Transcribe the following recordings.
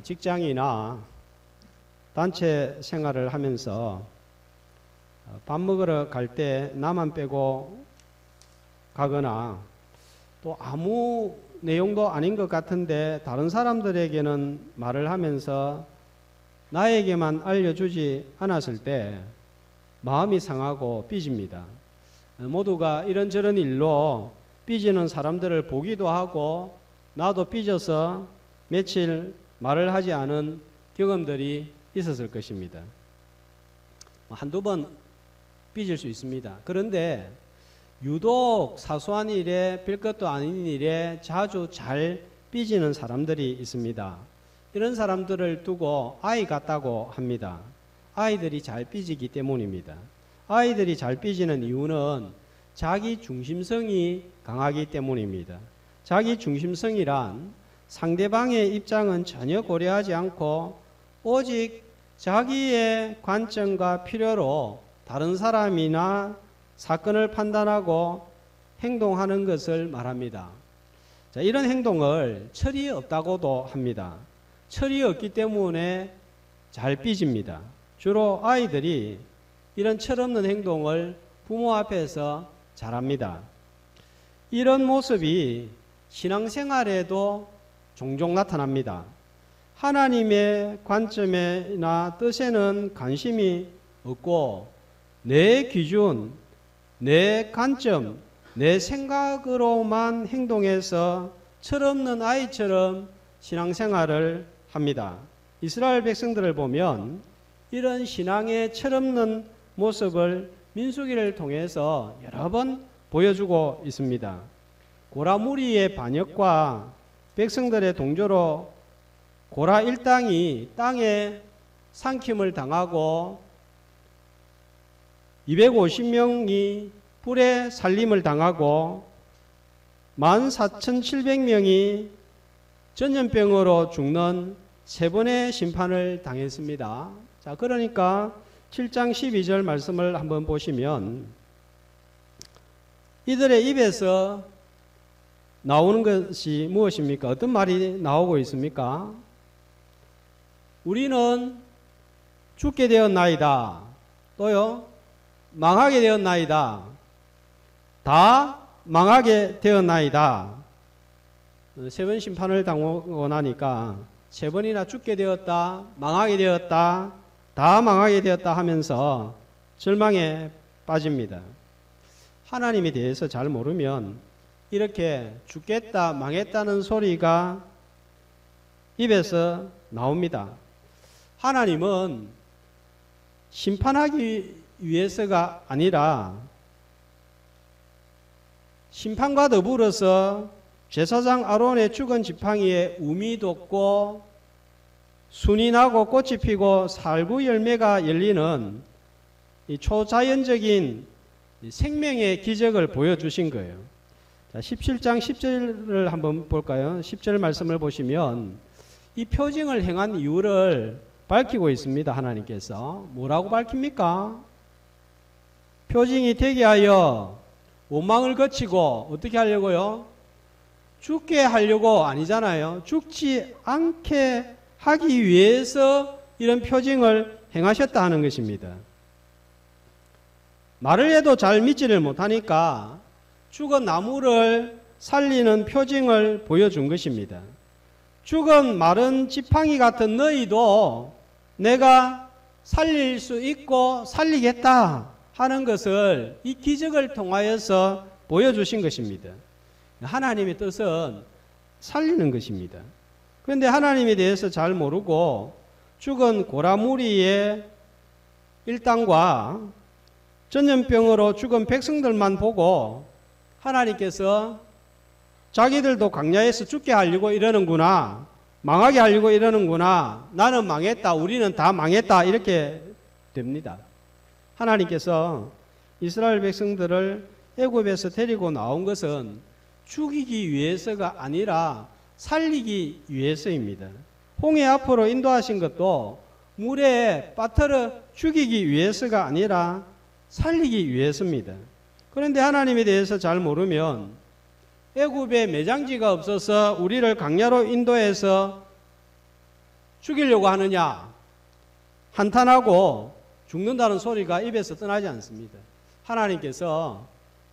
직장이나 단체 생활을 하면서 밥 먹으러 갈 때 나만 빼고 가거나 또 아무 내용도 아닌 것 같은데 다른 사람들에게는 말을 하면서 나에게만 알려주지 않았을 때 마음이 상하고 삐집니다. 모두가 이런저런 일로 삐지는 사람들을 보기도 하고 나도 삐져서 며칠 말을 하지 않은 경험들이 있었을 것입니다. 한두 번 삐질 수 있습니다. 그런데 유독 사소한 일에 별것도 아닌 일에 자주 잘 삐지는 사람들이 있습니다. 이런 사람들을 두고 아이 같다고 합니다. 아이들이 잘 삐지기 때문입니다. 아이들이 잘 삐지는 이유는 자기 중심성이 강하기 때문입니다. 자기 중심성이란 상대방의 입장은 전혀 고려하지 않고 오직 자기의 관점과 필요로 다른 사람이나 사건을 판단하고 행동하는 것을 말합니다. 자, 이런 행동을 철이 없다고도 합니다. 철이 없기 때문에 잘 삐집니다. 주로 아이들이 이런 철없는 행동을 부모 앞에서 잘합니다. 이런 모습이 신앙생활에도 종종 나타납니다. 하나님의 관점이나 뜻에는 관심이 없고 내 기준, 내 관점, 내 생각으로만 행동해서 철없는 아이처럼 신앙생활을 합니다. 이스라엘 백성들을 보면 이런 신앙의 철없는 모습을 민수기를 통해서 여러 번 보여주고 있습니다. 고라 무리의 반역과 백성들의 동조로 고라 일당이 땅에 삼킴을 당하고 250명이 불에 살림을 당하고 14,700명이 전염병으로 죽는 세 번의 심판을 당했습니다. 자, 그러니까 7장 12절 말씀을 한번 보시면 이들의 입에서 나오는 것이 무엇입니까? 어떤 말이 나오고 있습니까? 우리는 죽게 되었나이다. 또요, 망하게 되었나이다. 다 망하게 되었나이다. 세 번 심판을 당하고 나니까 세 번이나 죽게 되었다, 망하게 되었다, 다 망하게 되었다 하면서 절망에 빠집니다. 하나님에 대해서 잘 모르면 이렇게 죽겠다, 망했다는 소리가 입에서 나옵니다. 하나님은 심판하기 위해서가 아니라 심판과 더불어서 제사장 아론의 죽은 지팡이에 우미 돋고 순이 나고 꽃이 피고 살구 열매가 열리는 이 초자연적인 생명의 기적을 보여주신 거예요. 자, 17장 10절을 한번 볼까요? 10절 말씀을 보시면 이 표징을 행한 이유를 밝히고 있습니다. 하나님께서 뭐라고 밝힙니까? 표징이 되게 하여 원망을 거치고 어떻게 하려고요? 죽게 하려고 아니잖아요. 죽지 않게 하기 위해서 이런 표징을 행하셨다 하는 것입니다. 말을 해도 잘 믿지를 못하니까 죽은 나무를 살리는 표징을 보여준 것입니다. 죽은 마른 지팡이 같은 너희도 내가 살릴 수 있고 살리겠다 하는 것을 이 기적을 통하여서 보여주신 것입니다. 하나님의 뜻은 살리는 것입니다. 그런데 하나님에 대해서 잘 모르고 죽은 고라무리의 일당과 전염병으로 죽은 백성들만 보고 하나님께서 자기들도 광야에서 죽게 하려고 이러는구나, 망하게 하려고 이러는구나, 나는 망했다, 우리는 다 망했다, 이렇게 됩니다. 하나님께서 이스라엘 백성들을 애굽에서 데리고 나온 것은 죽이기 위해서가 아니라 살리기 위해서입니다. 홍해 앞으로 인도하신 것도 물에 빠뜨려 죽이기 위해서가 아니라 살리기 위해서입니다. 그런데 하나님에 대해서 잘 모르면 애굽에 매장지가 없어서 우리를 광야로 인도해서 죽이려고 하느냐? 한탄하고 죽는다는 소리가 입에서 떠나지 않습니다. 하나님께서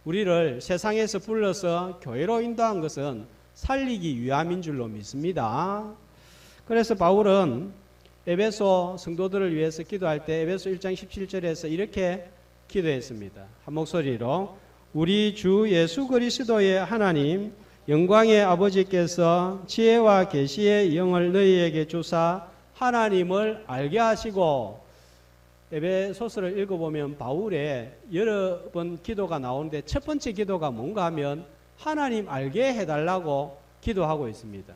우리를 세상에서 불러서 교회로 인도한 것은 살리기 위함인 줄로 믿습니다. 그래서 바울은 에베소 성도들을 위해서 기도할 때 에베소 1장 17절에서 이렇게 기도했습니다. 한 목소리로 우리 주 예수 그리스도의 하나님 영광의 아버지께서 지혜와 계시의 영을 너희에게 주사 하나님을 알게 하시고, 에베소서를 읽어보면 바울의 여러 번 기도가 나오는데 첫 번째 기도가 뭔가 하면 하나님 알게 해달라고 기도하고 있습니다.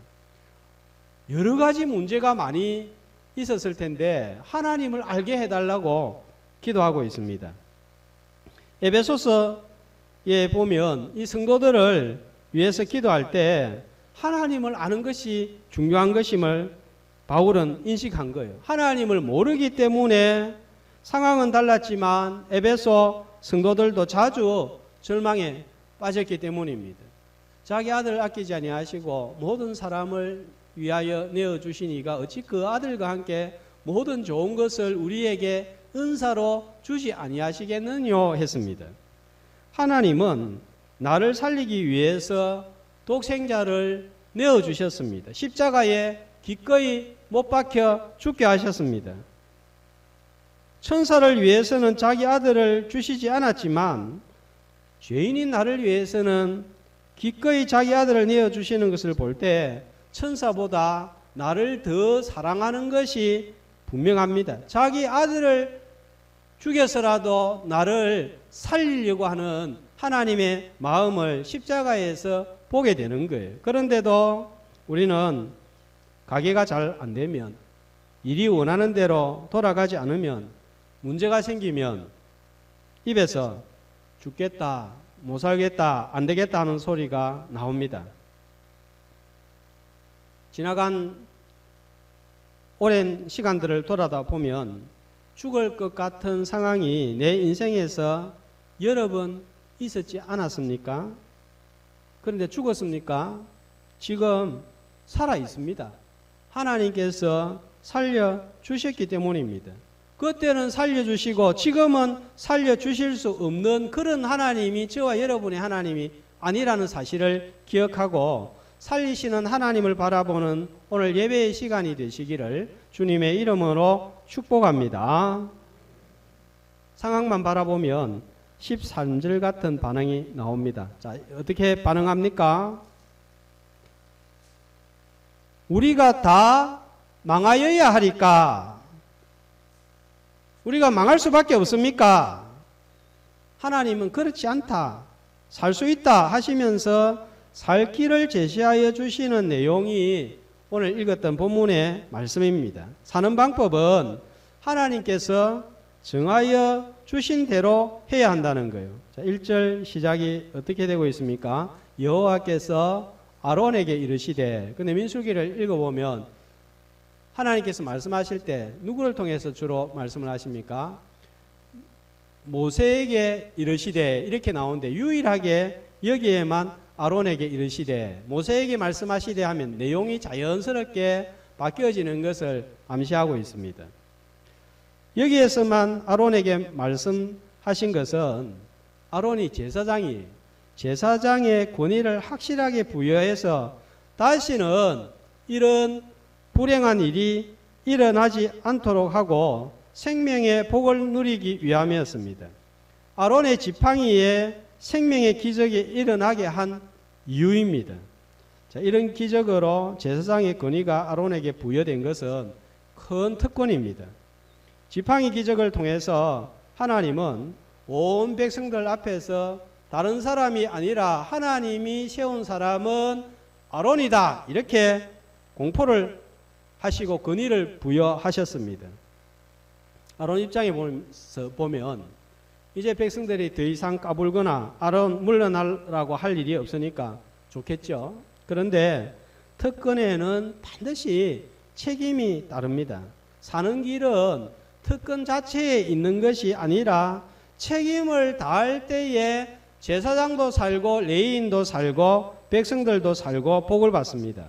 여러 가지 문제가 많이 있었을 텐데 하나님을 알게 해달라고 기도하고 있습니다. 에베소서에 보면 이 성도들을 위해서 기도할 때 하나님을 아는 것이 중요한 것임을 바울은 인식한 거예요. 하나님을 모르기 때문에 상황은 달랐지만 에베소 성도들도 자주 절망에 빠졌기 때문입니다. 자기 아들을 아끼지 아니하시고 모든 사람을 위하여 내어주시니가 어찌 그 아들과 함께 모든 좋은 것을 우리에게 은사로 주지 아니하시겠느냐 했습니다. 하나님은 나를 살리기 위해서 독생자를 내어주셨습니다. 십자가에 기꺼이 못 박혀 죽게 하셨습니다. 천사를 위해서는 자기 아들을 주시지 않았지만 죄인인 나를 위해서는 기꺼이 자기 아들을 내어주시는 것을 볼 때 천사보다 나를 더 사랑하는 것이 분명합니다. 자기 아들을 죽여서라도 나를 살리려고 하는 하나님의 마음을 십자가에서 보게 되는 거예요. 그런데도 우리는 가게가 잘 안 되면, 일이 원하는 대로 돌아가지 않으면, 문제가 생기면 입에서 죽겠다, 못 살겠다, 안 되겠다 하는 소리가 나옵니다. 지나간 오랜 시간들을 돌아다 보면 죽을 것 같은 상황이 내 인생에서 여러 번 있었지 않았습니까? 그런데 죽었습니까? 지금 살아 있습니다. 하나님께서 살려주셨기 때문입니다. 그때는 살려주시고 지금은 살려주실 수 없는 그런 하나님이 저와 여러분의 하나님이 아니라는 사실을 기억하고 살리시는 하나님을 바라보는 오늘 예배의 시간이 되시기를 주님의 이름으로 축복합니다. 상황만 바라보면 13절 같은 반응이 나옵니다. 자, 어떻게 반응합니까? 우리가 다 망하여야 하리까? 우리가 망할 수밖에 없습니까? 하나님은 그렇지 않다, 살 수 있다 하시면서 살 길을 제시하여 주시는 내용이 오늘 읽었던 본문의 말씀입니다. 사는 방법은 하나님께서 정하여 주신 대로 해야 한다는 거예요. 자, 1절 시작이 어떻게 되고 있습니까? 여호와께서 아론에게 이르시되, 근데 민수기를 읽어보면 하나님께서 말씀하실 때 누구를 통해서 주로 말씀을 하십니까? 모세에게 이르시되 이렇게 나오는데 유일하게 여기에만 아론에게 이르시되, 모세에게 말씀하시되 하면 내용이 자연스럽게 바뀌어지는 것을 암시하고 있습니다. 여기에서만 아론에게 말씀하신 것은 아론이 제사장의 권위를 확실하게 부여해서 다시는 이런 불행한 일이 일어나지 않도록 하고 생명의 복을 누리기 위함이었습니다. 아론의 지팡이에 생명의 기적이 일어나게 한 이유입니다. 자, 이런 기적으로 제사장의 권위가 아론에게 부여된 것은 큰 특권입니다. 지팡이 기적을 통해서 하나님은 온 백성들 앞에서 다른 사람이 아니라 하나님이 세운 사람은 아론이다, 이렇게 공포를 하시고 권위를 부여하셨습니다. 아론 입장에 보면 이제 백성들이 더 이상 까불거나 아론 물러나라고 할 일이 없으니까 좋겠죠. 그런데 특권에는 반드시 책임이 따릅니다. 사는 길은 특권 자체에 있는 것이 아니라 책임을 다할 때에 제사장도 살고 레위인도 살고 백성들도 살고 복을 받습니다.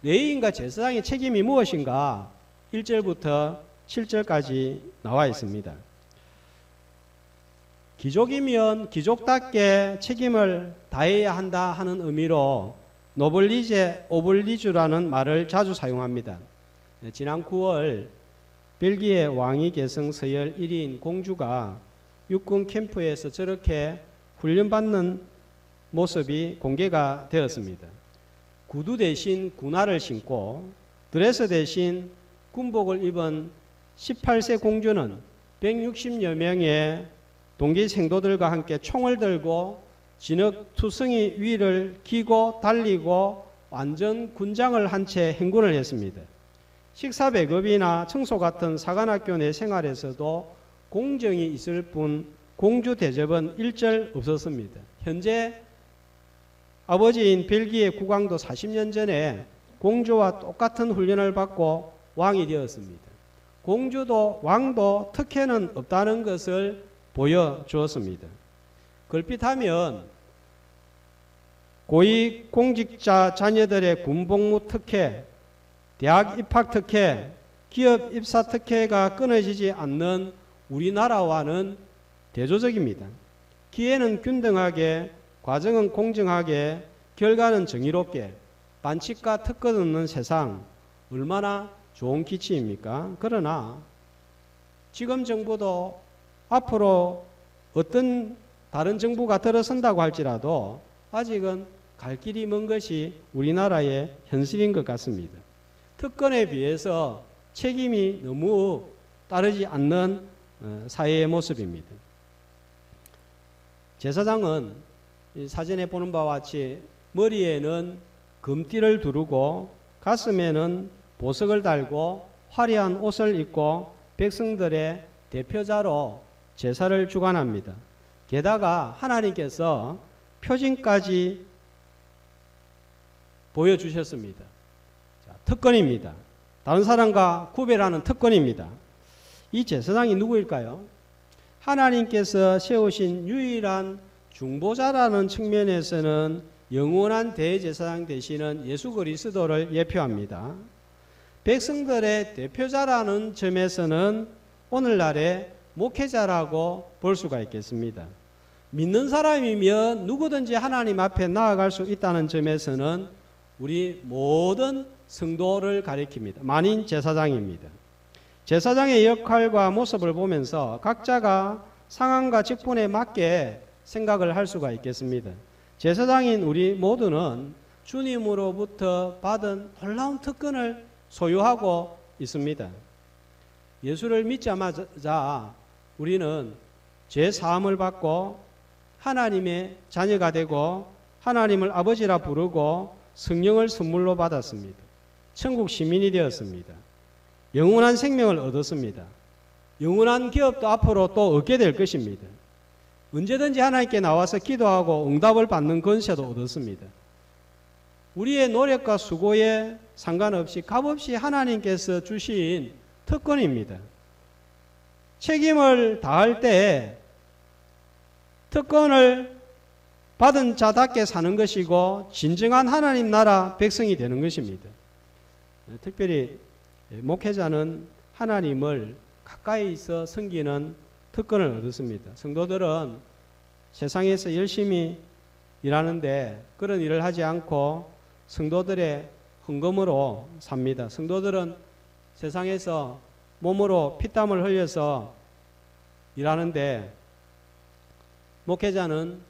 레위인과 제사장의 책임이 무엇인가 1절부터 7절까지 나와 있습니다. 귀족이면 귀족답게 책임을 다해야 한다 하는 의미로 노블리제 오블리주라는 말을 자주 사용합니다. 지난 9월 벨기에 왕위 계승 서열 1위인 공주가 육군 캠프에서 저렇게 훈련받는 모습이 공개가 되었습니다. 구두 대신 군화를 신고 드레스 대신 군복을 입은 18세 공주는 160여 명의 동기 생도들과 함께 총을 들고 진흙 투성이 위를 기고 달리고 완전 군장을 한 채 행군을 했습니다. 식사 배급이나 청소 같은 사관학교 내 생활에서도 공정이 있을 뿐 공주 대접은 일절 없었습니다. 현재 아버지인 벨기에 국왕도 40년 전에 공주와 똑같은 훈련을 받고 왕이 되었습니다. 공주도 왕도 특혜는 없다는 것을 보여주었습니다. 걸핏하면 고위 공직자 자녀들의 군복무 특혜, 대학 입학 특혜, 기업 입사 특혜가 끊어지지 않는 우리나라와는 대조적입니다. 기회는 균등하게, 과정은 공정하게, 결과는 정의롭게, 반칙과 특권 없는 세상, 얼마나 좋은 기치입니까? 그러나 지금 정부도 앞으로 어떤 다른 정부가 들어선다고 할지라도 아직은 갈 길이 먼 것이 우리나라의 현실인 것 같습니다. 특권에 비해서 책임이 너무 따르지 않는 사회의 모습입니다. 제사장은 사전에 보는 바와 같이 머리에는 금띠를 두르고 가슴에는 보석을 달고 화려한 옷을 입고 백성들의 대표자로 제사를 주관합니다. 게다가 하나님께서 표징까지 보여주셨습니다. 자, 특권입니다. 다른 사람과 구별하는 특권입니다. 이 제사장이 누구일까요? 하나님께서 세우신 유일한 중보자라는 측면에서는 영원한 대제사장 되시는 예수 그리스도를 예표합니다. 백성들의 대표자라는 점에서는 오늘날의 목회자라고 볼 수가 있겠습니다. 믿는 사람이면 누구든지 하나님 앞에 나아갈 수 있다는 점에서는 우리 모든 성도를 가리킵니다. 만인 제사장입니다. 제사장의 역할과 모습을 보면서 각자가 상황과 직분에 맞게 생각을 할 수가 있겠습니다. 제사장인 우리 모두는 주님으로부터 받은 놀라운 특권을 소유하고 있습니다. 예수를 믿자마자 우리는 죄 사함을 받고 하나님의 자녀가 되고 하나님을 아버지라 부르고 성령을 선물로 받았습니다. 천국 시민이 되었습니다. 영원한 생명을 얻었습니다. 영원한 기업도 앞으로 또 얻게 될 것입니다. 언제든지 하나님께 나와서 기도하고 응답을 받는 권세도 얻었습니다. 우리의 노력과 수고에 상관없이 값없이 하나님께서 주신 특권입니다. 책임을 다할 때 특권을 받은 자답게 사는 것이고 진정한 하나님 나라 백성이 되는 것입니다. 특별히 목회자는 하나님을 가까이서 섬기는 특권을 얻었습니다. 성도들은 세상에서 열심히 일하는데 그런 일을 하지 않고 성도들의 헌금으로 삽니다. 성도들은 세상에서 몸으로 피땀을 흘려서 일하는데 목회자는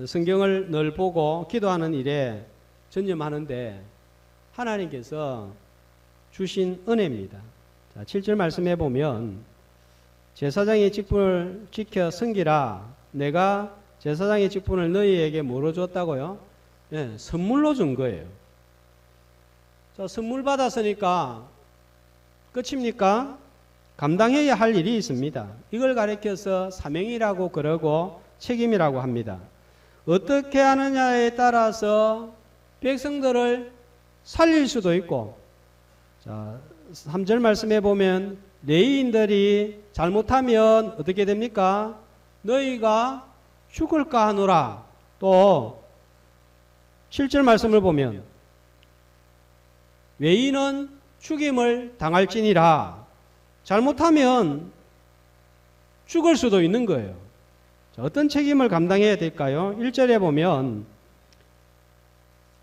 성경을 늘 보고 기도하는 일에 전념하는데 하나님께서 주신 은혜입니다. 자, 7절 말씀해 보면 제사장의 직분을 지켜 섬기라. 내가 제사장의 직분을 너희에게 뭐로 줬다고요? 네, 선물로 준 거예요. 자, 선물 받았으니까 끝입니까? 감당해야 할 일이 있습니다. 이걸 가리켜서 사명이라고 그러고 책임이라고 합니다. 어떻게 하느냐에 따라서 백성들을 살릴 수도 있고, 자, 3절 말씀해 보면 레위인들이 잘못하면 어떻게 됩니까? 너희가 죽을까 하노라. 또 7절 말씀을 보면 외인은 죽임을 당할지니라. 잘못하면 죽을 수도 있는 거예요. 자, 어떤 책임을 감당해야 될까요? 1절에 보면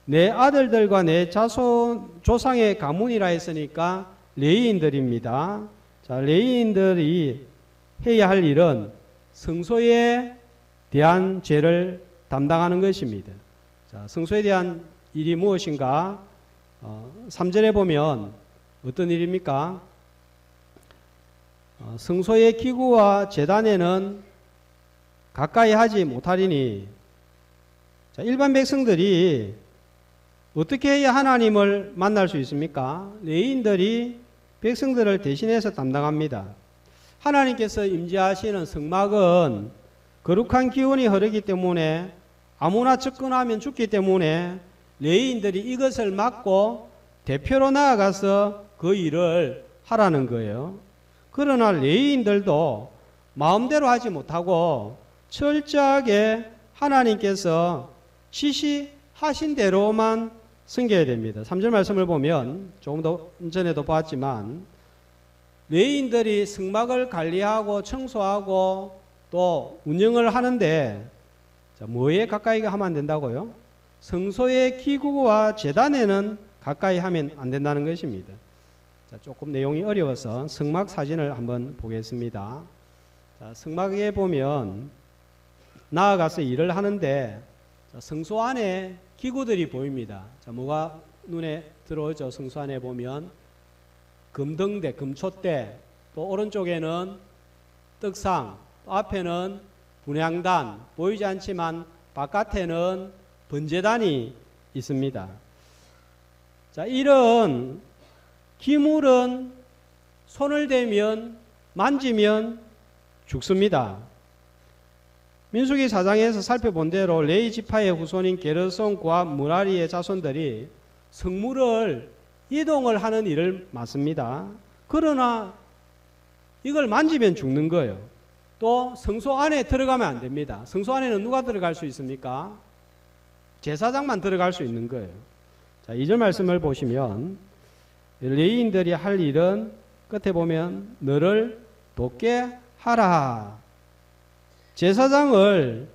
내 아들들과 내 조상의 가문이라 했으니까 레위인들입니다. 자, 레위인들이 해야 할 일은 성소에 대한 죄를 담당하는 것입니다. 자, 성소에 대한 일이 무엇인가? 3절에 보면 어떤 일입니까? 성소의 기구와 제단에는 가까이 하지 못하리니. 자, 일반 백성들이 어떻게 해야 하나님을 만날 수 있습니까? 레위인들이 백성들을 대신해서 담당합니다. 하나님께서 임재하시는 성막은 거룩한 기운이 흐르기 때문에 아무나 접근하면 죽기 때문에 레위인들이 이것을 막고 대표로 나아가서 그 일을 하라는 거예요. 그러나 레위인들도 마음대로 하지 못하고 철저하게 하나님께서 지시하신 대로만 섬겨야 됩니다. 3절 말씀을 보면 조금 더 전에도 봤지만 레위인들이 성막을 관리하고 청소하고 또 운영을 하는데 뭐에 가까이 하면 안 된다고요? 성소의 기구와 제단에는 가까이 하면 안 된다는 것입니다. 자, 조금 내용이 어려워서 성막 사진을 한번 보겠습니다. 자, 성막에 보면 나아가서 일을 하는데 성소 안에 기구들이 보입니다. 자, 뭐가 눈에 들어오죠? 성소 안에 보면 금등대, 금촛대, 또 오른쪽에는 떡상, 또 앞에는 분향단, 보이지 않지만 바깥에는 번제단이 있습니다. 자, 이런 기물은 손을 대면 만지면 죽습니다. 민수기 4장에서 살펴본 대로 레위 지파의 후손인 게르손과 무라리의 자손들이 성물을 이동을 하는 일을 맡습니다. 그러나 이걸 만지면 죽는 거예요. 또 성소 안에 들어가면 안 됩니다. 성소 안에는 누가 들어갈 수 있습니까? 제사장만 들어갈 수 있는 거예요. 자, 2절 말씀을 보시면 레위인들이 할 일은 끝에 보면 너를 돕게 하라. 제사장을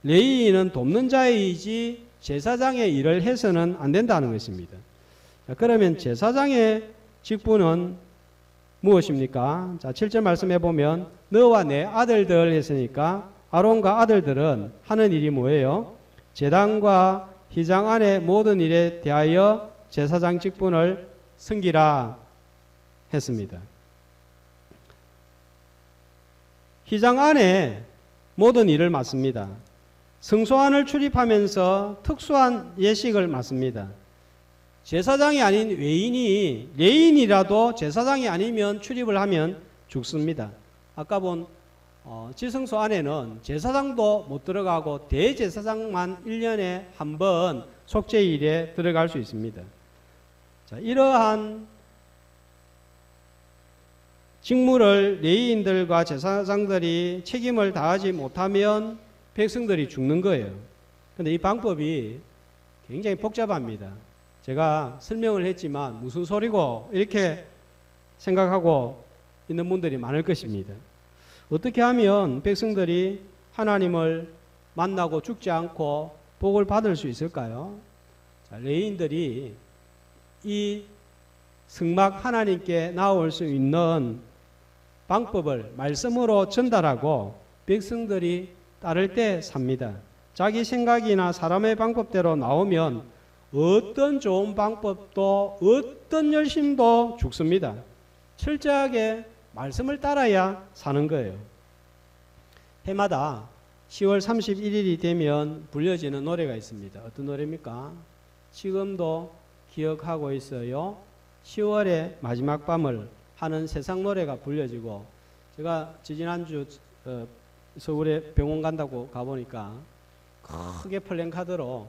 레위인은 돕는 자이지 제사장의 일을 해서는 안 된다는 것입니다. 자, 그러면 제사장의 직분은 무엇입니까? 자, 7절 말씀해 보면 너와 내 아들들 했으니까 아론과 아들들은 하는 일이 뭐예요? 제단과 휘장 안의 모든 일에 대하여 제사장 직분을 섬기라 했습니다. 휘장 안에 모든 일을 맡습니다. 성소 안을 출입하면서 특수한 예식을 맡습니다. 제사장이 아닌 외인이 레인이라도 제사장이 아니면 출입을 하면 죽습니다. 아까 본 지성소 안에는 제사장도 못 들어가고 대제사장만 1년에 한 번 속죄일에 들어갈 수 있습니다. 자, 이러한 직무를 레위인들과 제사장들이 책임을 다하지 못하면 백성들이 죽는 거예요. 그런데 이 방법이 굉장히 복잡합니다. 제가 설명을 했지만 무슨 소리고 이렇게 생각하고 있는 분들이 많을 것입니다. 어떻게 하면 백성들이 하나님을 만나고 죽지 않고 복을 받을 수 있을까요? 자, 레위인들이 이 성막 하나님께 나올 수 있는 방법을 말씀으로 전달하고 백성들이 따를 때 삽니다. 자기 생각이나 사람의 방법대로 나오면 어떤 좋은 방법도 어떤 열심도 죽습니다. 철저하게 말씀을 따라야 사는 거예요. 해마다 10월 31일이 되면 불려지는 노래가 있습니다. 어떤 노래입니까? 지금도 기억하고 있어요. 10월의 마지막 밤을 하는 세상 노래가 불려지고, 제가 지지난주 서울에 병원 간다고 가보니까 크게 플랜카드로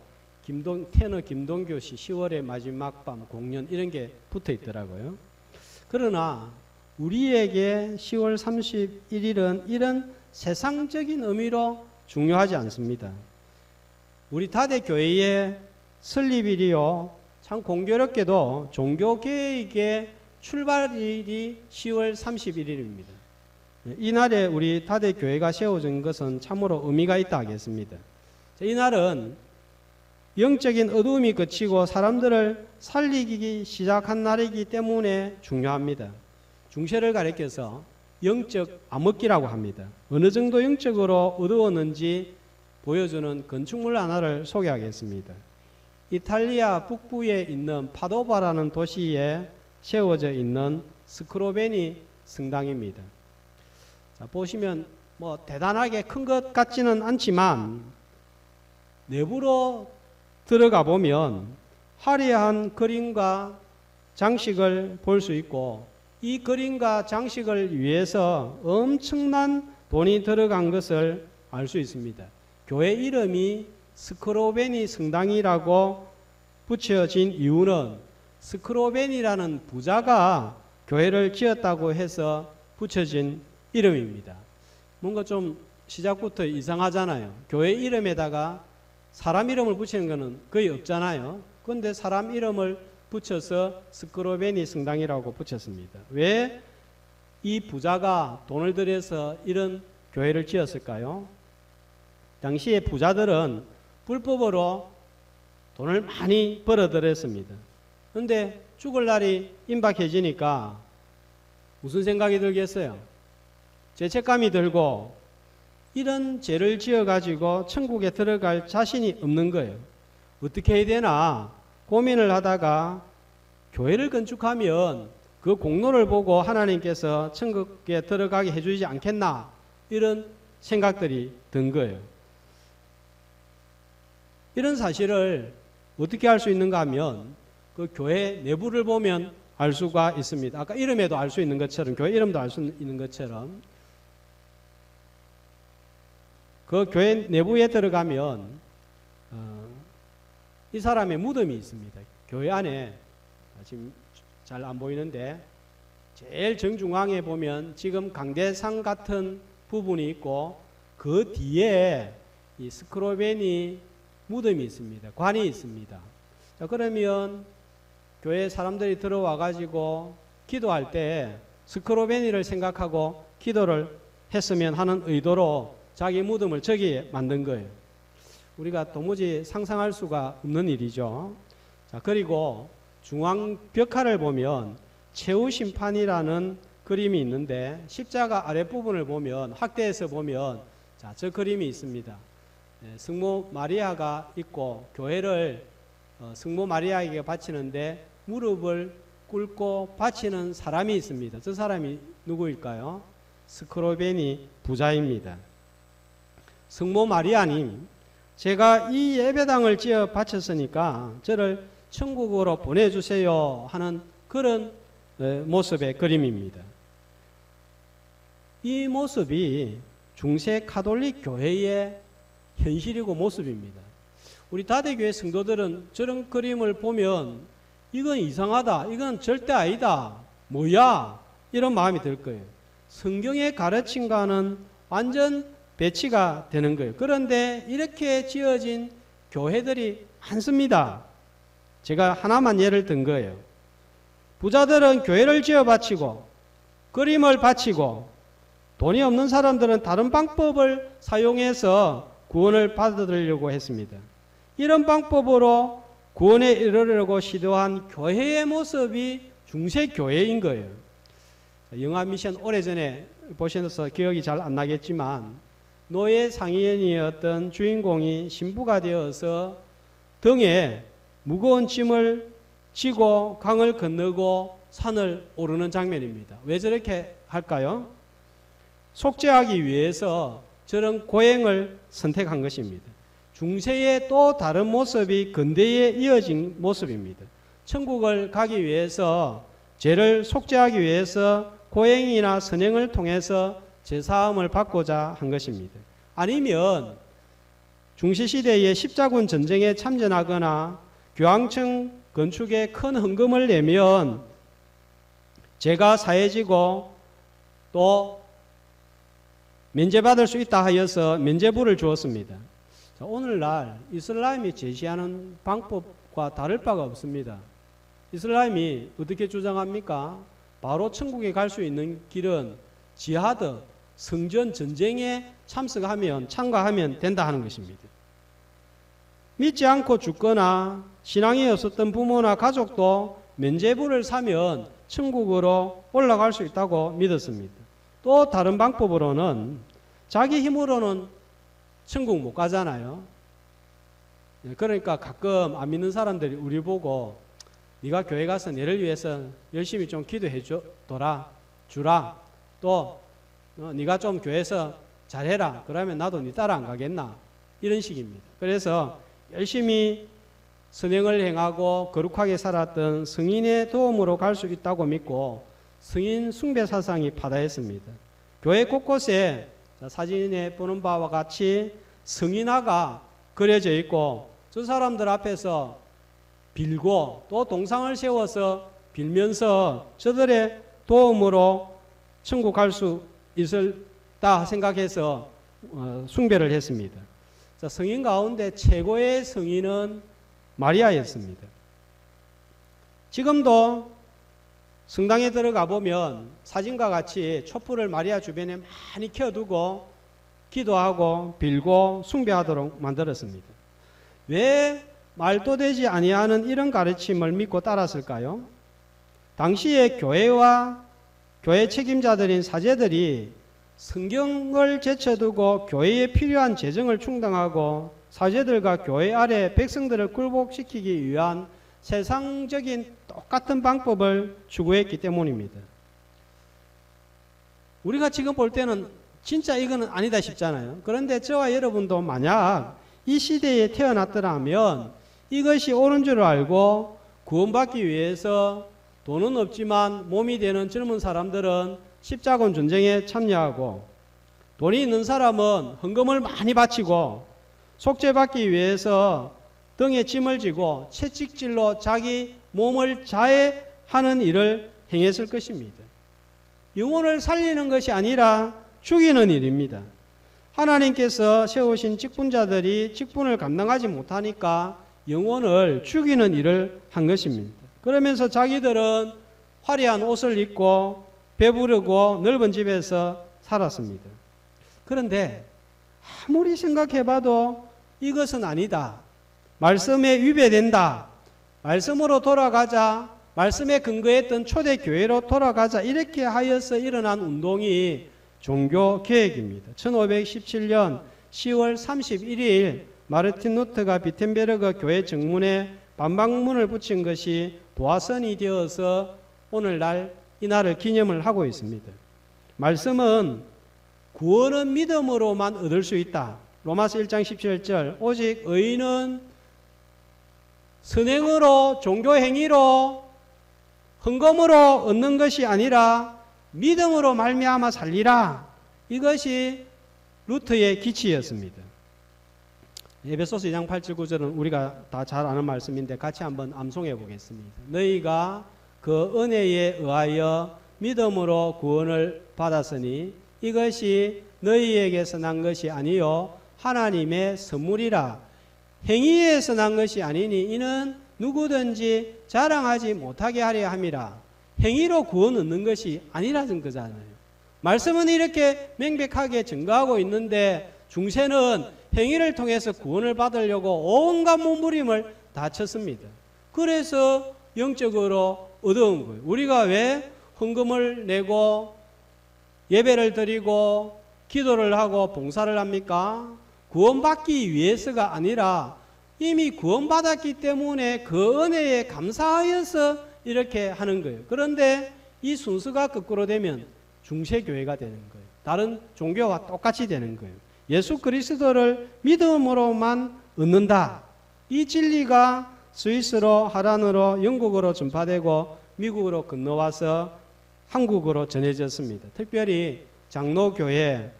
테너 김동규 씨 10월의 마지막 밤 공연 이런 게 붙어 있더라고요. 그러나 우리에게 10월 31일은 이런 세상적인 의미로 중요하지 않습니다. 우리 다대 교회의 설립일이요 참 공교롭게도 종교개혁의 출발일이 10월 31일입니다. 이날에 우리 다대교회가 세워진 것은 참으로 의미가 있다 하겠습니다. 이날은 영적인 어두움이 그치고 사람들을 살리기 시작한 날이기 때문에 중요합니다. 중세를 가리켜서 영적 암흑기라고 합니다. 어느 정도 영적으로 어두웠는지 보여주는 건축물 하나를 소개하겠습니다. 이탈리아 북부에 있는 파도바라는 도시에 세워져 있는 스크로베니 성당입니다. 자, 보시면 뭐 대단하게 큰 것 같지는 않지만 내부로 들어가 보면 화려한 그림과 장식을 볼 수 있고 이 그림과 장식을 위해서 엄청난 돈이 들어간 것을 알 수 있습니다. 교회 이름이 스크로베니 성당이라고 붙여진 이유는 스크로벤이라는 부자가 교회를 지었다고 해서 붙여진 이름입니다. 뭔가 좀 시작부터 이상하잖아요. 교회 이름에다가 사람 이름을 붙이는 것은 거의 없잖아요. 그런데 사람 이름을 붙여서 스크로베니 성당이라고 붙였습니다. 왜 이 부자가 돈을 들여서 이런 교회를 지었을까요? 당시에 부자들은 불법으로 돈을 많이 벌어들였습니다. 그런데 죽을 날이 임박해지니까 무슨 생각이 들겠어요? 죄책감이 들고 이런 죄를 지어가지고 천국에 들어갈 자신이 없는 거예요. 어떻게 해야 되나 고민을 하다가 교회를 건축하면 그 공로를 보고 하나님께서 천국에 들어가게 해주지 않겠나 이런 생각들이 든 거예요. 이런 사실을 어떻게 알 수 있는가 하면 그 교회 내부를 보면 알 수가 있습니다. 아까 이름에도 알 수 있는 것처럼 교회 이름도 알 수 있는 것처럼 그 교회 내부에 들어가면 이 사람의 무덤이 있습니다. 교회 안에 지금 잘 안 보이는데 제일 정중앙에 보면 지금 강대상 같은 부분이 있고 그 뒤에 이 스크로베니 무덤이 있습니다. 관이 있습니다. 자, 그러면 교회 사람들이 들어와 가지고 기도할 때 스크로베니를 생각하고 기도를 했으면 하는 의도로 자기 무덤을 저기에 만든 거예요. 우리가 도무지 상상할 수가 없는 일이죠. 자, 그리고 중앙 벽화를 보면 최후심판이라는 그림이 있는데 십자가 아랫부분을 보면 확대해서 보면 자, 저 그림이 있습니다. 성모 마리아가 있고 교회를 성모 마리아에게 바치는데 무릎을 꿇고 바치는 사람이 있습니다. 저 사람이 누구일까요? 스크로베니 부자입니다. 성모 마리아님, 제가 이 예배당을 지어 바쳤으니까 저를 천국으로 보내주세요 하는 그런 모습의 그림입니다. 이 모습이 중세 가톨릭 교회의 현실이고 모습입니다. 우리 다대교회 성도들은 저런 그림을 보면 이건 이상하다, 이건 절대 아니다, 뭐야 이런 마음이 들 거예요. 성경의 가르침과는 완전 배치가 되는 거예요. 그런데 이렇게 지어진 교회들이 많습니다. 제가 하나만 예를 든 거예요. 부자들은 교회를 지어 바치고 그림을 바치고 돈이 없는 사람들은 다른 방법을 사용해서 구원을 받으려고 했습니다. 이런 방법으로 구원에 이르려고 시도한 교회의 모습이 중세교회인 거예요. 영화 미션 오래전에 보셔서 기억이 잘 안 나겠지만 노예 상인이었던 주인공이 신부가 되어서 등에 무거운 짐을 지고 강을 건너고 산을 오르는 장면입니다. 왜 저렇게 할까요? 속죄하기 위해서 저런 고행을 선택한 것입니다. 중세의 또 다른 모습이 근대에 이어진 모습입니다. 천국을 가기 위해서 죄를 속죄하기 위해서 고행이나 선행을 통해서 제사함을 받고자 한 것입니다. 아니면 중세시대의 십자군 전쟁에 참전하거나 교황청 건축에 큰 헌금을 내면 죄가 사해지고 또 면제받을 수 있다 하여서 면제부를 주었습니다. 자, 오늘날 이슬람이 제시하는 방법과 이슬람과 다를 바가 없습니다. 이슬람이 어떻게 주장합니까? 바로 천국에 갈 수 있는 길은 지하드, 성전 전쟁에 참가하면 된다 하는 것입니다. 믿지 않고 죽거나 신앙이 없었던 부모나 가족도 면죄부를 사면 천국으로 올라갈 수 있다고 믿었습니다. 또 다른 방법으로는 자기 힘으로는 천국 못 가잖아요. 그러니까 가끔 안 믿는 사람들이 우리 보고 네가 교회 가서 내를 위해서 열심히 좀 기도해 주라. 또 네가 좀 교회에서 잘해라. 그러면 나도 네 따라 안 가겠나. 이런 식입니다. 그래서 열심히 선행을 행하고 거룩하게 살았던 성인의 도움으로 갈 수 있다고 믿고 성인 숭배 사상이 파다했습니다. 교회 곳곳에 사진에 보는 바와 같이 성인화가 그려져 있고 저 사람들 앞에서 빌고 또 동상을 세워서 빌면서 저들의 도움으로 천국 갈 수 있을다 생각해서 숭배를 했습니다. 자, 성인 가운데 최고의 성인은 마리아였습니다. 지금도 성당에 들어가 보면 사진과 같이 촛불을 마리아 주변에 많이 켜두고 기도하고 빌고 숭배하도록 만들었습니다. 왜 말도 되지 아니하는 이런 가르침을 믿고 따랐을까요? 당시에 교회와 교회 책임자들인 사제들이 성경을 제쳐두고 교회에 필요한 재정을 충당하고 사제들과 교회 아래 백성들을 굴복시키기 위한 세상적인 똑같은 방법을 추구했기 때문입니다. 우리가 지금 볼 때는 진짜 이거는 아니다 싶잖아요. 그런데 저와 여러분도 만약 이 시대에 태어났더라면 이것이 옳은 줄 알고 구원받기 위해서 돈은 없지만 몸이 되는 젊은 사람들은 십자군 전쟁에 참여하고 돈이 있는 사람은 헌금을 많이 바치고 속죄받기 위해서 등에 짐을 지고 채찍질로 자기 몸을 자해하는 일을 행했을 것입니다. 영혼을 살리는 것이 아니라 죽이는 일입니다. 하나님께서 세우신 직분자들이 직분을 감당하지 못하니까 영혼을 죽이는 일을 한 것입니다. 그러면서 자기들은 화려한 옷을 입고 배부르고 넓은 집에서 살았습니다. 그런데 아무리 생각해봐도 이것은 아니다. 말씀에 위배된다. 말씀으로 돌아가자. 말씀에 근거했던 초대교회로 돌아가자. 이렇게 하여서 일어난 운동이 종교개혁입니다. 1517년 10월 31일 마르틴 루터가 비텐베르그 교회 정문에 반박문을 붙인 것이 도화선이 되어서 오늘날 이날을 기념을 하고 있습니다. 말씀은 구원은 믿음으로만 얻을 수 있다. 로마서 1장 17절 오직 의인은 선행으로 종교행위로 헌금으로 얻는 것이 아니라 믿음으로 말미암아 살리라. 이것이 루터의 기치였습니다. 에베소서 2장 8절 9절은 우리가 다 잘 아는 말씀인데 같이 한번 암송해 보겠습니다. 너희가 그 은혜에 의하여 믿음으로 구원을 받았으니 이것이 너희에게서 난 것이 아니요 하나님의 선물이라. 행위에서 난 것이 아니니 이는 누구든지 자랑하지 못하게 하려 함이라. 행위로 구원 얻는 것이 아니라는 거잖아요. 말씀은 이렇게 명백하게 증거하고 있는데 중세는 행위를 통해서 구원을 받으려고 온갖 몸부림을 다 쳤습니다. 그래서 영적으로 어두운 거예요. 우리가 왜 헌금을 내고 예배를 드리고 기도를 하고 봉사를 합니까? 구원받기 위해서가 아니라 이미 구원받았기 때문에 그 은혜에 감사하여서 이렇게 하는 거예요. 그런데 이 순서가 거꾸로 되면 중세교회가 되는 거예요. 다른 종교와 똑같이 되는 거예요. 예수 그리스도를 믿음으로만 얻는다. 이 진리가 스위스로, 하란으로, 영국으로 전파되고 미국으로 건너와서 한국으로 전해졌습니다. 특별히 장로교회,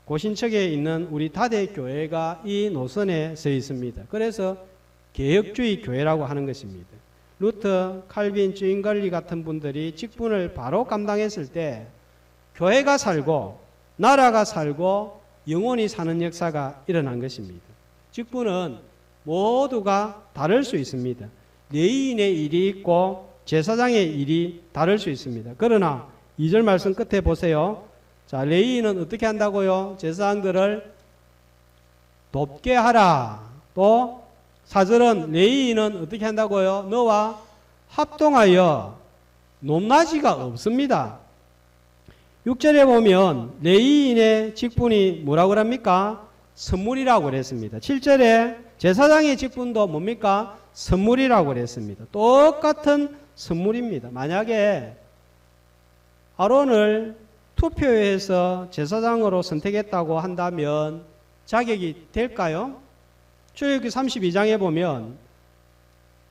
고신척에 있는 우리 다대교회가 이 노선에 서 있습니다. 그래서 개혁주의 교회라고 하는 것입니다. 루터, 칼빈, 주인걸리 같은 분들이 직분을 바로 감당했을 때 교회가 살고 나라가 살고 영혼이 사는 역사가 일어난 것입니다. 직분은 모두가 다를 수 있습니다. 레위인의 일이 있고 제사장의 일이 다를 수 있습니다. 그러나 2절 말씀 끝에 보세요. 자, 레위인은 어떻게 한다고요? 제사장들을 돕게 하라. 또 4절은 레위인은 어떻게 한다고요? 너와 합동하여 높낮이가 없습니다. 6절에 보면 레위인의 직분이 뭐라고 합니까? 선물이라고 그랬습니다. 7절에 제사장의 직분도 뭡니까? 선물이라고 그랬습니다. 똑같은 선물입니다. 만약에 아론을 투표해서 제사장으로 선택했다고 한다면 자격이 될까요? 출애굽기 32장에 보면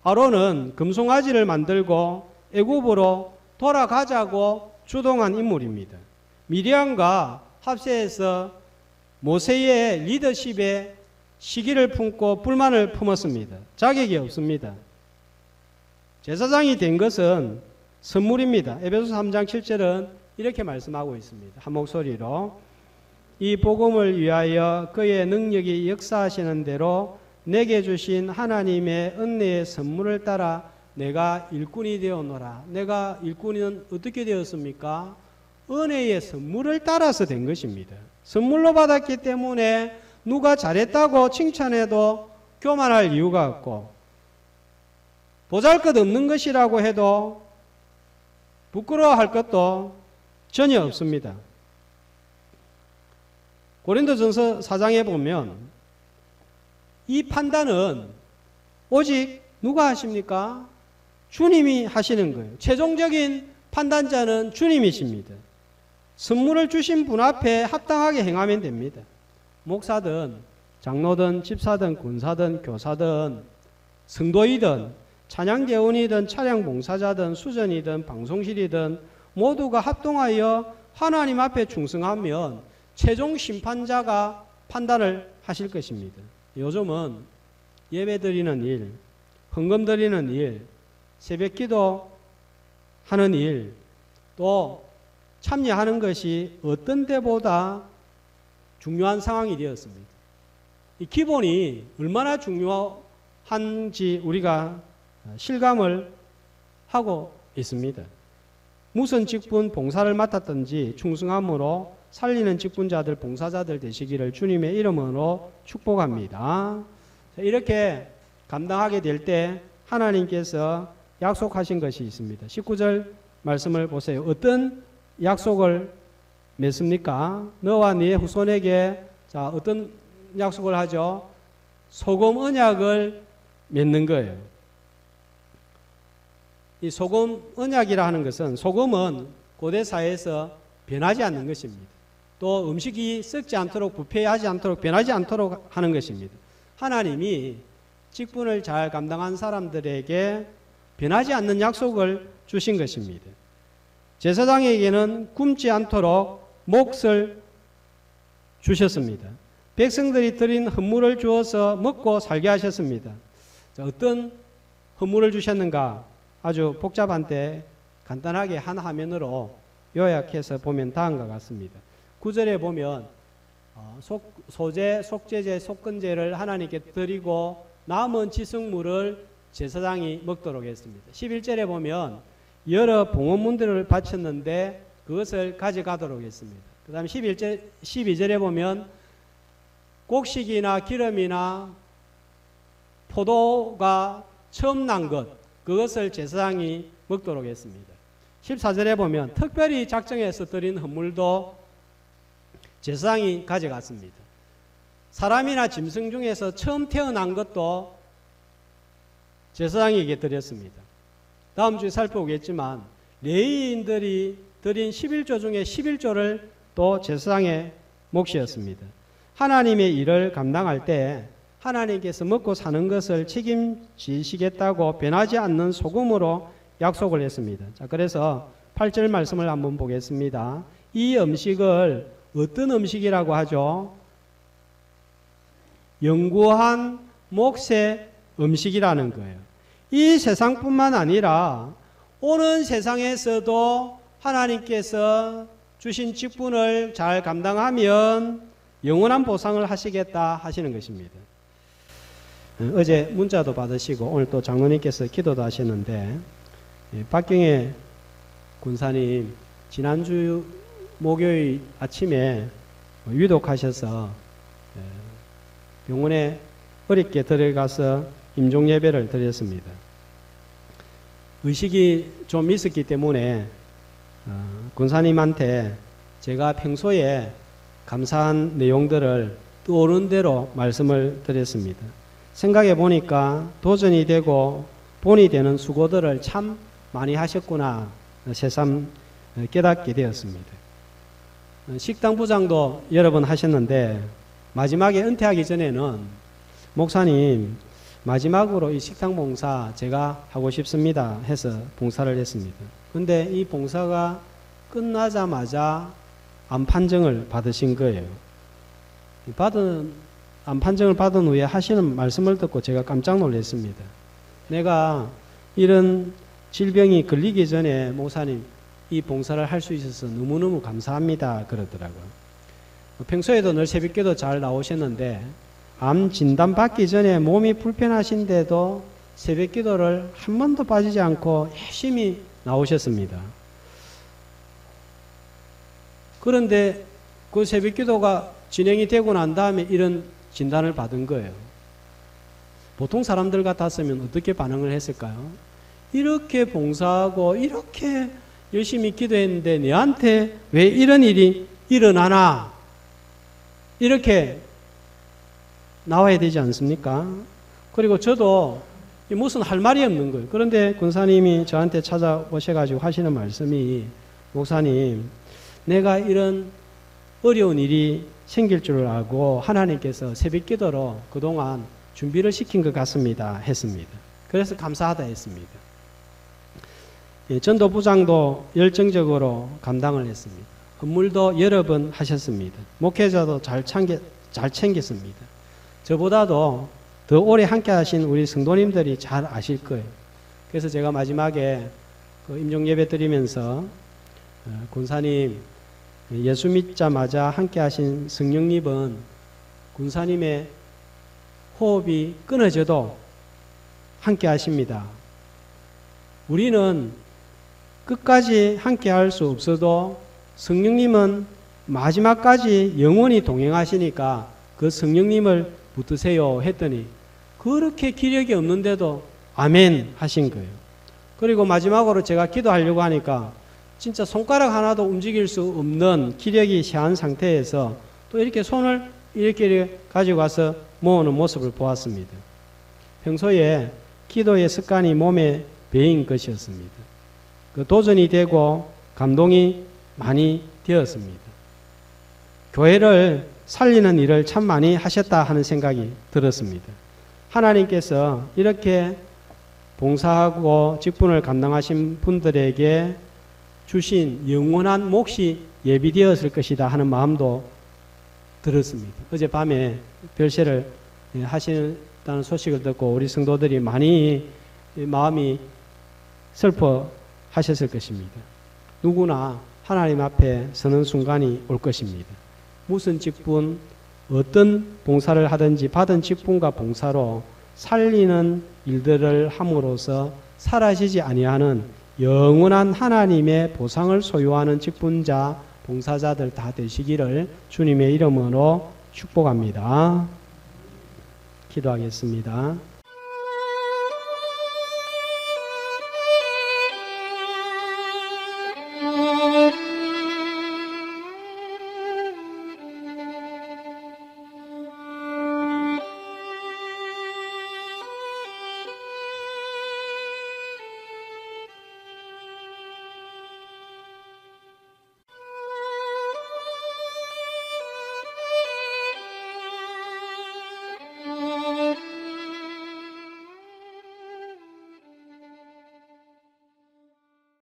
아론은 금송아지를 만들고 애굽으로 돌아가자고 주동한 인물입니다. 미리암과 합세해서 모세의 리더십에 시기를 품고 불만을 품었습니다. 자격이 없습니다. 제사장이 된 것은 선물입니다. 에베소서 3장 7절은 이렇게 말씀하고 있습니다. 한 목소리로 이 복음을 위하여 그의 능력이 역사하시는 대로 내게 주신 하나님의 은혜의 선물을 따라 내가 일꾼이 되었노라. 내가 일꾼은 어떻게 되었습니까? 은혜의 선물을 따라서 된 것입니다. 선물로 받았기 때문에 누가 잘했다고 칭찬해도 교만할 이유가 없고 보잘것없는 것이라고 해도 부끄러워할 것도 전혀 없습니다. 고린도전서 4장에 보면 이 판단은 오직 누가 하십니까? 주님이 하시는 거예요. 최종적인 판단자는 주님이십니다. 선물을 주신 분 앞에 합당하게 행하면 됩니다. 목사든 장로든 집사든 군사든 교사든 성도이든 찬양대원이든 차량봉사자든 수전이든 방송실이든 모두가 합동하여 하나님 앞에 충성하면 최종 심판자가 판단을 하실 것입니다. 요즘은 예배 드리는 일, 헌금 드리는 일, 새벽 기도 하는 일, 또 참여하는 것이 어떤 때보다 중요한 상황이 되었습니다. 이 기본이 얼마나 중요한지 우리가 실감을 하고 있습니다. 무슨 직분 봉사를 맡았든지 충성함으로 살리는 직분자들 봉사자들 되시기를 주님의 이름으로 축복합니다. 이렇게 감당하게 될 때 하나님께서 약속하신 것이 있습니다. 19절 말씀을 보세요. 어떤 약속을 맺습니까? 너와 네 후손에게 자 어떤 약속을 하죠? 소금 언약을 맺는 거예요. 이 소금 언약이라 하는 것은 소금은 고대 사회에서 변하지 않는 것입니다. 또 음식이 썩지 않도록 부패하지 않도록 변하지 않도록 하는 것입니다. 하나님이 직분을 잘 감당한 사람들에게 변하지 않는 약속을 주신 것입니다. 제사장에게는 굶지 않도록 몫을 주셨습니다. 백성들이 드린 헌물을 주어서 먹고 살게 하셨습니다. 자, 어떤 헌물을 주셨는가? 아주 복잡한데 간단하게 한 화면으로 요약해서 보면 다음과 같습니다. 9절에 보면 소제, 속죄제, 속건제를 하나님께 드리고 남은 지성물을 제사장이 먹도록 했습니다. 11절에 보면 여러 봉헌문들을 바쳤는데 그것을 가져가도록 했습니다. 그 다음에 12절에 보면 곡식이나 기름이나 포도가 처음 난 것, 그것을 제사장이 먹도록 했습니다. 14절에 보면 특별히 작정해서 드린 헌물도 제사장이 가져갔습니다. 사람이나 짐승 중에서 처음 태어난 것도 제사장에게 드렸습니다. 다음 주에 살펴보겠지만 레위인들이 드린 11조 중에 11조를 또 제사장의 몫이었습니다. 하나님의 일을 감당할 때 하나님께서 먹고 사는 것을 책임지시겠다고 변하지 않는 소금으로 약속을 했습니다. 자, 그래서 8절 말씀을 한번 보겠습니다. 이 음식을 어떤 음식이라고 하죠? 영구한 몫의 음식이라는 거예요. 이 세상뿐만 아니라 오는 세상에서도 하나님께서 주신 직분을 잘 감당하면 영원한 보상을 하시겠다 하시는 것입니다. 어제 문자도 받으시고 오늘 또 장로님께서 기도도 하셨는데 박경혜 군사님 지난주 목요일 아침에 위독하셔서 병원에 어렵게 들어가서 임종 예배를 드렸습니다. 의식이 좀 있었기 때문에 군사님한테 제가 평소에 감사한 내용들을 떠오르는 대로 말씀을 드렸습니다. 생각해 보니까 도전이 되고 본이 되는 수고들을 참 많이 하셨구나 새삼 깨닫게 되었습니다. 식당 부장도 여러 번 하셨는데 마지막에 은퇴하기 전에는 목사님 마지막으로 이 식당 봉사 제가 하고 싶습니다 해서 봉사를 했습니다. 근데 이 봉사가 끝나자마자 암 판정을 받으신 거예요. 암 판정을 받은 후에 하시는 말씀을 듣고 제가 깜짝 놀랐습니다. 내가 이런 질병이 걸리기 전에 목사님 이 봉사를 할 수 있어서 너무너무 감사합니다 그러더라고요. 평소에도 늘 새벽기도 잘 나오셨는데 암 진단 받기 전에 몸이 불편하신데도 새벽기도를 한 번도 빠지지 않고 열심히 나오셨습니다. 그런데 그 새벽기도가 진행이 되고 난 다음에 이런 진단을 받은 거예요. 보통 사람들 같았으면 어떻게 반응을 했을까요? 이렇게 봉사하고 이렇게 열심히 기도했는데 내한테 왜 이런 일이 일어나나? 이렇게 나와야 되지 않습니까? 그리고 저도 무슨 할 말이 없는 거예요. 그런데 군사님이 저한테 찾아오셔가지고 하시는 말씀이 목사님 내가 이런 어려운 일이 생길 줄 알고 하나님께서 새벽기도로 그동안 준비를 시킨 것 같습니다 했습니다. 그래서 감사하다 했습니다. 전도부장도 열정적으로 감당을 했습니다. 헌물도 여러 번 하셨습니다. 목회자도 잘 챙겼습니다. 저보다도 더 오래 함께 하신 우리 성도님들이 잘 아실 거예요. 그래서 제가 마지막에 그 임종 예배 드리면서 군사님 예수 믿자마자 함께 하신 성령님은 군사님의 호흡이 끊어져도 함께 하십니다. 우리는 끝까지 함께 할 수 없어도 성령님은 마지막까지 영원히 동행하시니까 그 성령님을 붙드세요 했더니 그렇게 기력이 없는데도 아멘 하신 거예요. 그리고 마지막으로 제가 기도하려고 하니까 진짜 손가락 하나도 움직일 수 없는 기력이 쇠한 상태에서 또 이렇게 손을 이렇게 가지고 와서 모으는 모습을 보았습니다. 평소에 기도의 습관이 몸에 배인 것이었습니다. 그 도전이 되고 감동이 많이 되었습니다. 교회를 살리는 일을 참 많이 하셨다 하는 생각이 들었습니다. 하나님께서 이렇게 봉사하고 직분을 감당하신 분들에게 주신 영원한 몫이 예비되었을 것이다 하는 마음도 들었습니다. 어젯밤에 별세를 하신다는 소식을 듣고 우리 성도들이 많이 마음이 슬퍼하셨을 것입니다. 누구나 하나님 앞에 서는 순간이 올 것입니다. 무슨 직분, 어떤 봉사를 하든지 받은 직분과 봉사로 살리는 일들을 함으로써 사라지지 아니하는 영원한 하나님의 보상을 소유하는 직분자, 봉사자들 다 되시기를 주님의 이름으로 축복합니다. 기도하겠습니다.